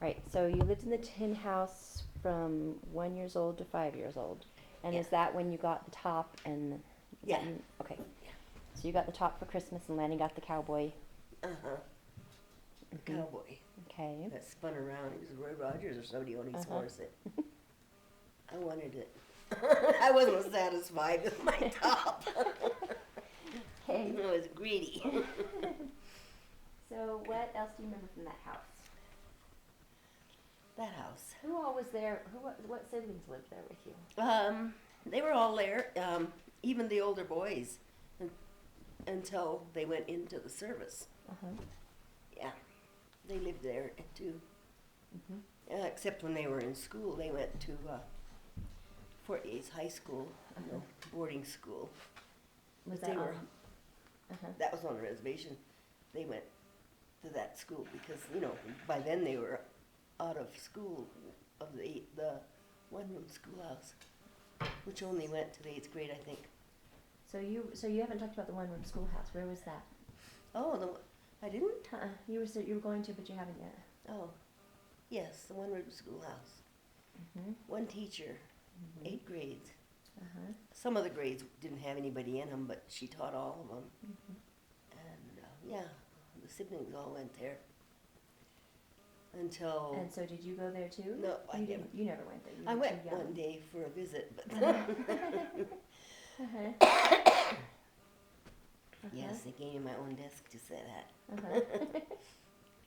Right, so you lived in the tin house from 1 year old to 5 years old. And Yeah. is that when you got the top and? Yeah. Okay. Yeah. So you got the top for Christmas and Lanny got the cowboy. Uh-huh. The cowboy. Okay. That spun around. It was Roy Rogers or somebody on his horse. I wanted it. I wasn't satisfied with my top. Okay. I was greedy. So what else do you remember from that house? That house. Who all was there? What siblings lived there with you? They were all there, even the older boys, until they went into the service. Uh-huh. Yeah, they lived there too. Mm-hmm. Except when they were in school, they went to Fort Yates High School, boarding school. Was But that they were, Uh-huh. that was on the reservation. They went to that school because, by then they were out of school of the one-room schoolhouse, which only went to the 8th grade, I think. So you haven't talked about the one-room schoolhouse. Where was that? Oh, I didn't? You were going to, but you haven't yet. Oh, yes, the one-room schoolhouse. Mm-hmm. One teacher, Mm-hmm. 8 grades. Uh-huh. Some of the grades didn't have anybody in them, but she taught all of them. Mm-hmm. And the siblings all went there until. And so did you go there too? No, I you didn't. You never went there. You I were went too young. one day for a visit, but Uh-huh. yes, they gave me my own desk to sit at. Uh-huh. It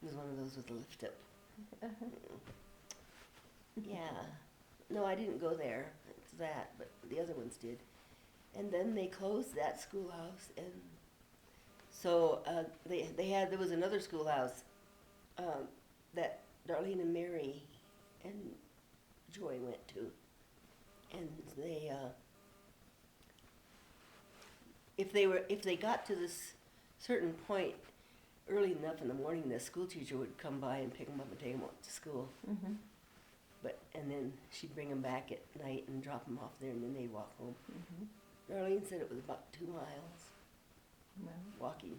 was one of those with a lift up. Uh-huh. Yeah. No, I didn't go there to that, but the other ones did. And then they closed that schoolhouse, and so there was another schoolhouse that Darlene and Mary and Joy went to, and they if they got to this certain point early enough in the morning, the school teacher would come by and pick them up and take them to school. Mm-hmm. And then she'd bring them back at night and drop them off there, and then they'd walk home. Mm-hmm. Darlene said it was about 2 miles Well, walking,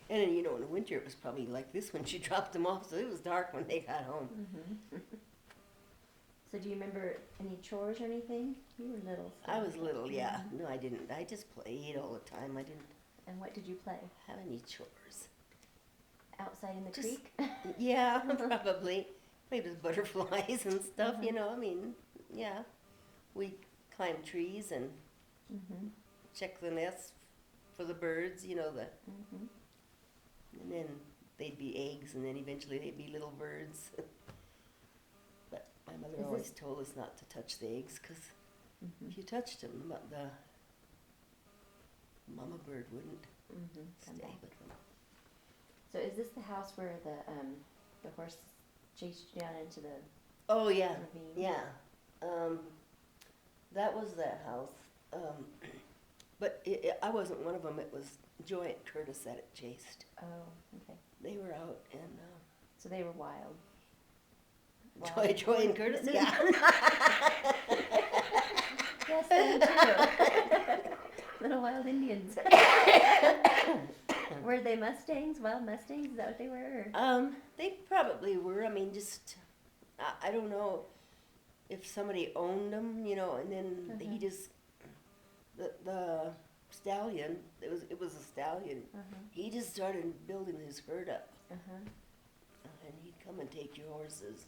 And then, in the winter it was probably like this when she dropped them off, so it was dark when they got home. mm-hmm. So do you remember any chores or anything? You were little. So. I was little, yeah. Mm-hmm. No, I didn't. I just played all the time. I didn't And what did you play? have any chores. Outside in the Just- creek? Yeah, probably. Played with butterflies and stuff, Mhm. yeah. We climbed trees and Mm-hmm. checked the nests for the birds, Mm-hmm. and then they'd be eggs, and then eventually they'd be little birds. But my mother Is always this- told us not to touch the eggs, because Mm-hmm. if you touched them, the mama bird wouldn't Mm-hmm. stay with them. So is this the house where the horse chased you down into the Oh, yeah, ravine? yeah. That was that house. But I wasn't one of them. It was Joy and Curtis that it chased. Oh, okay. They were out, and So they were wild. Joy and Curtis, No, yeah. Yes, they too. Little wild Indians. Were they Mustangs? Wild Mustangs? Is that what they were? They probably were. I mean, just I don't know if somebody owned them, and then he Mhm. just the stallion. It was a stallion. Uh-huh. He just started building his herd up, Uh-huh. and he'd come and take your horses,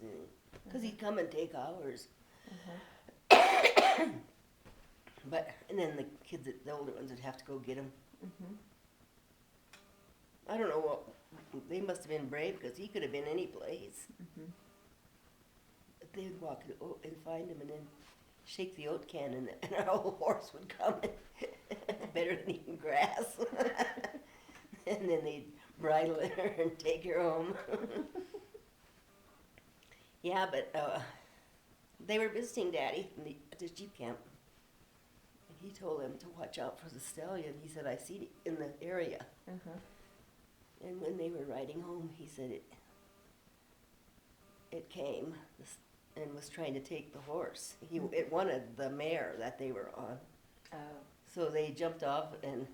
because he'd come and take ours. Uh-huh. And then the kids, the older ones, would have to go get him. Mm-hmm. I don't know what. They must have been brave, because he could have been any place. Mm-hmm. But they would walk and find him, and then shake the oat can, and our old horse would come. It's better than eating grass. And then they'd bridle her and take her home. Yeah, but they were visiting Daddy at the sheep camp. And he told them to watch out for the stallion. He said, I see it in the area. Uh-huh. And when they were riding home, he said it came and was trying to take the horse. It wanted the mare that they were on. Oh. So they jumped off, and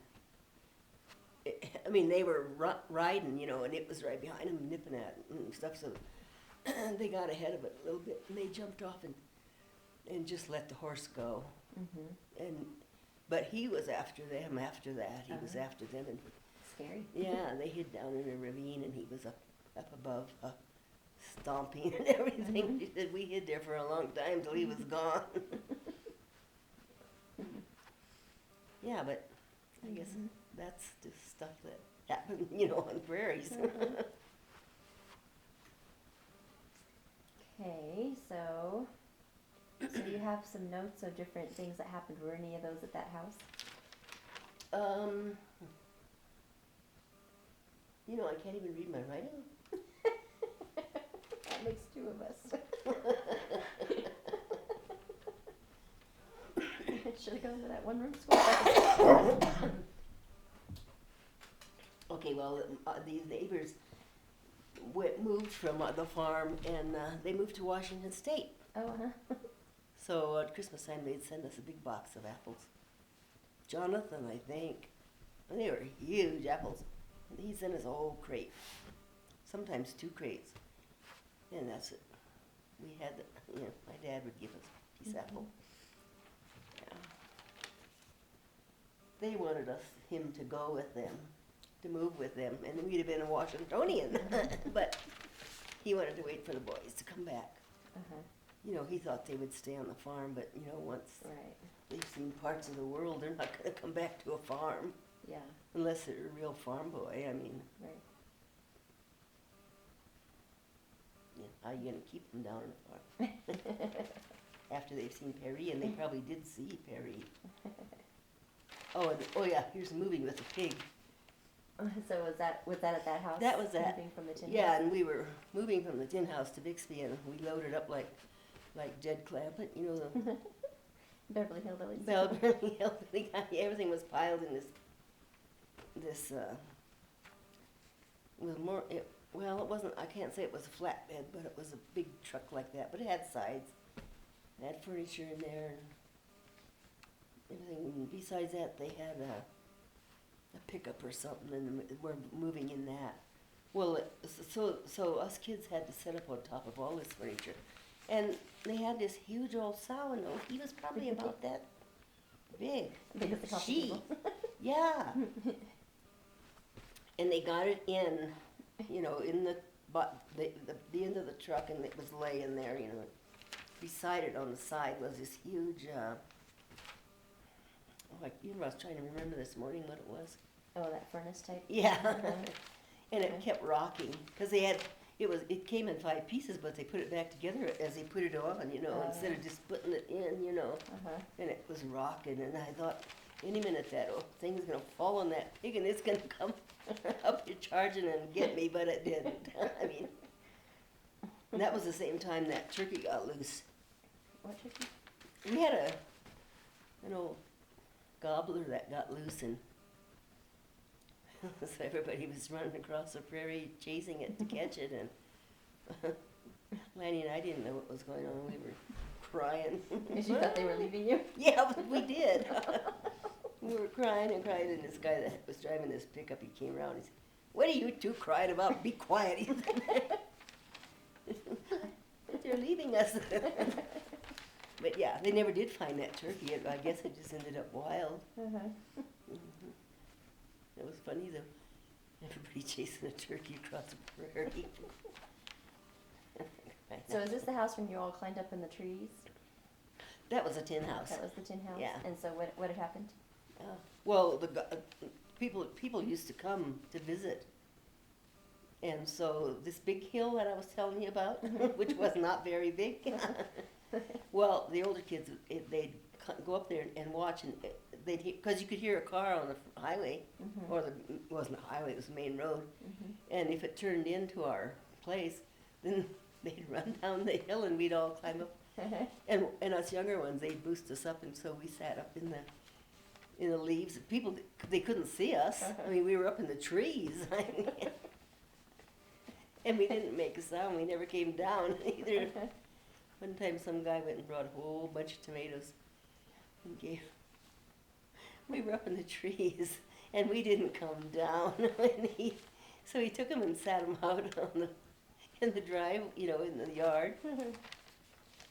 they were riding, and it was right behind them, nipping at it and stuff. So they got ahead of it a little bit, and they jumped off and just let the horse go. But he was after them after that. He was after them, and Scary. yeah, they hid down in a ravine, and he was up above, stomping and everything. She said we hid there for a long time till he was gone. Yeah, but I guess that's just stuff that happened, on prairies. Okay, so you have some notes of different things that happened. Were any of those at that house? I can't even read my writing. That makes two of us. Should have gone to that one room school. Okay, well, these neighbors moved from the farm, and they moved to Washington State. Oh, So at Christmas time, they'd send us a big box of apples. Jonathan, I think, and they were huge apples. And he sent us a whole crate, sometimes 2 crates. And that's it. We had, my dad would give us a piece of apple. Yeah. They wanted him to go with them, to move with them, and we'd have been a Washingtonian. But he wanted to wait for the boys to come back. He thought they would stay on the farm, but once they've seen parts of the world, they're not going to come back to a farm. Yeah. Unless they're a real farm boy. I mean, how are you going to keep them down in the farm? After they've seen Perry, and they probably did see Perry. Oh yeah, here's moving with a pig. So was that at that house? That was that. Moving from the tin Yeah, house? and we were moving from the tin house to Bixby, and we loaded up like Jed Clampett, the Beverly Hillbillies. Beverly Hillbilly guy. Everything was piled in this it wasn't, I can't say it was a flatbed, but it was a big truck like that, but it had sides. It had furniture in there and everything. And besides that, they had a pickup or something, and we're moving in that. Well, so us kids had to set up on top of all this furniture. And they had this huge old sourdough. He was probably about that big. Big as the coffee table. Yeah. And they got it in, in the end of the truck, and it was laying there, Beside it on the side was this huge, I was trying to remember this morning what it was. Oh, that furnace type? Yeah. And it kept rocking, because it came in 5 pieces, but they put it back together as they put it on, instead of just putting it in, And it was rocking, and I thought, any minute that thing's going to fall on that pig, and it's going to come up here charging and get me, but it didn't. I mean, and that was the same time that turkey got loose. What turkey? We had an old gobbler that got loose, and so everybody was running across the prairie chasing it to catch it, and Lanny and I didn't know what was going on. We were crying. Because you thought they were leaving you? Yeah, we did. We were crying and crying, and this guy that was driving this pickup, he came around and he said, "What are you two crying about? Be quiet." He said, "They're leaving us." But yeah, they never did find that turkey. I guess it just ended up wild. It was funny though. Everybody chasing a turkey across the prairie. So is this the house when you all climbed up in the trees? That was a tin house. That was the tin house? Yeah. And so what had happened? Well, people used to come to visit. And so this big hill that I was telling you about, which was not very big, well, the older kids, they'd go up there and watch, and because you could hear a car on the highway, or it wasn't a highway, it was a main road, and if it turned into our place, then they'd run down the hill and we'd all climb up. And us younger ones, they'd boost us up, and so we sat up in the leaves. People, they couldn't see us. I mean, we were up in the trees. And we didn't make a sound. We never came down either. One time some guy went and brought a whole bunch of tomatoes and gave. We were up in the trees, and we didn't come down. So he took them and sat them out in the drive, you know, in the yard.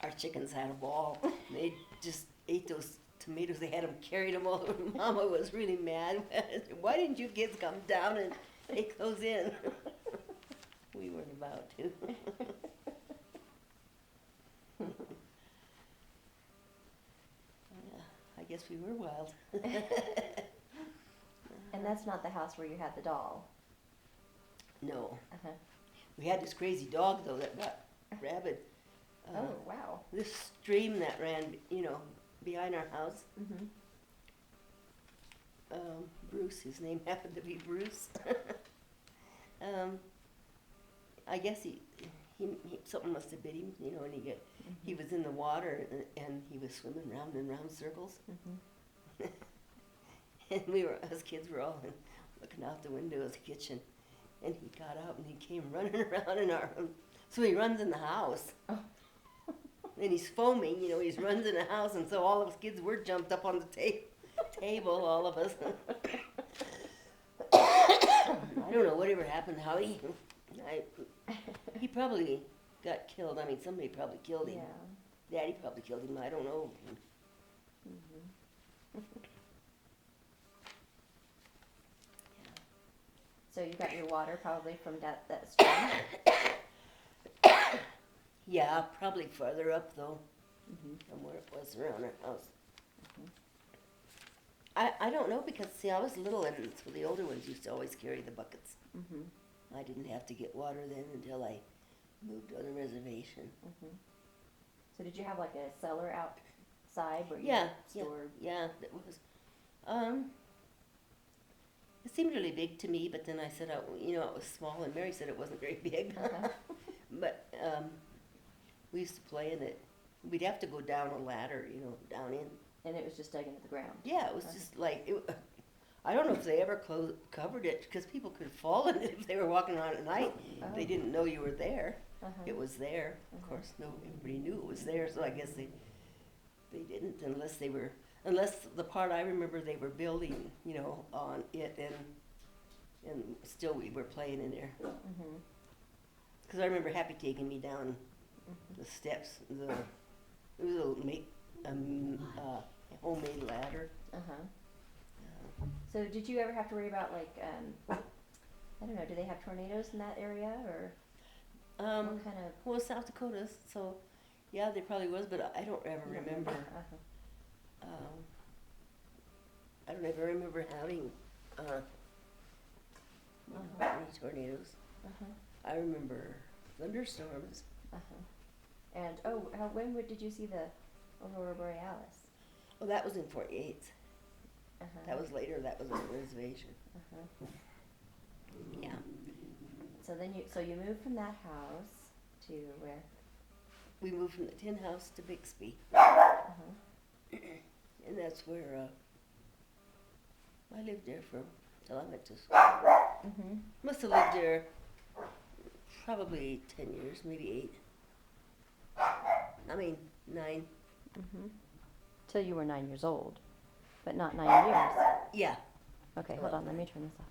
Our chickens had a ball. They just ate those tomatoes. They had them, carried them all over. Mama was really mad. Why didn't you kids come down and take those in? We weren't about to. Yeah, I guess we were wild. And that's not the house where you had the doll. No. Uh-huh. We had this crazy dog, though, that got rabid. Oh, wow. This stream that ran, you know, behind our house. Mm-hmm. Bruce, his name happened to be Bruce. I guess he something must have bit him, you know, and he was in the water and he was swimming round and round circles. Mm-hmm. And us kids were all looking out the window of the kitchen, and he got out and he came running around in our room. So he runs in the house. Oh. And he's foaming, you know, he runs in the house, and so all of us kids were jumped up on the table, all of us. I don't know whatever happened, how he probably got killed. I mean, somebody probably killed him. Yeah. Daddy probably killed him, I don't know. Mm-hmm. So you got your water probably from that stream? Yeah, probably farther up, though, Mm-hmm. from where it was around our house. Mm-hmm. I don't know, because, see, I was little, and so the older ones used to always carry the buckets. Mm-hmm. I didn't have to get water then until I moved on the reservation. Mm-hmm. So did you have like a cellar outside where you Yeah, stored? yeah, that was, it seemed really big to me, but then I said, you know, it was small, and Mary said it wasn't very big. Uh-huh. But, we used to play in it. We'd have to go down a ladder, you know, down in. And it was just dug into the ground? Yeah, it was just like, I don't know if they ever covered it, because people could fall in it if they were walking around at night. Oh. They didn't know you were there. Uh-huh. It was there. Of Uh-huh. course, everybody knew it was there, so I guess they didn't, unless the part I remember they were building, you know, on it, and still we were playing in there. Mm-hmm. Because I remember Happy taking me down Mm-hmm. the steps. It was a homemade ladder. Uh-huh. So did you ever have to worry about like, I don't know, do they have tornadoes in that area or what kind of? Well, South Dakota, so yeah, there probably was, but I don't ever remember. Uh-huh. I don't ever remember having any tornadoes. Uh-huh. I remember thunderstorms. Uh-huh. And when did you see the Aurora Borealis? Oh, that was in Fort Yates. Uh-huh. That was later. That was on the reservation. Uh-huh. Yeah. So then you moved from that house to where? We moved from the tin house to Bixby, Uh-huh. and that's where I lived there till I went to school. Mm-hmm. Must have lived there probably 10 years, maybe 8. 9. Mm-hmm. Till you were 9 years old, but not 9 years. Yeah. Okay, hold on, let me turn this off.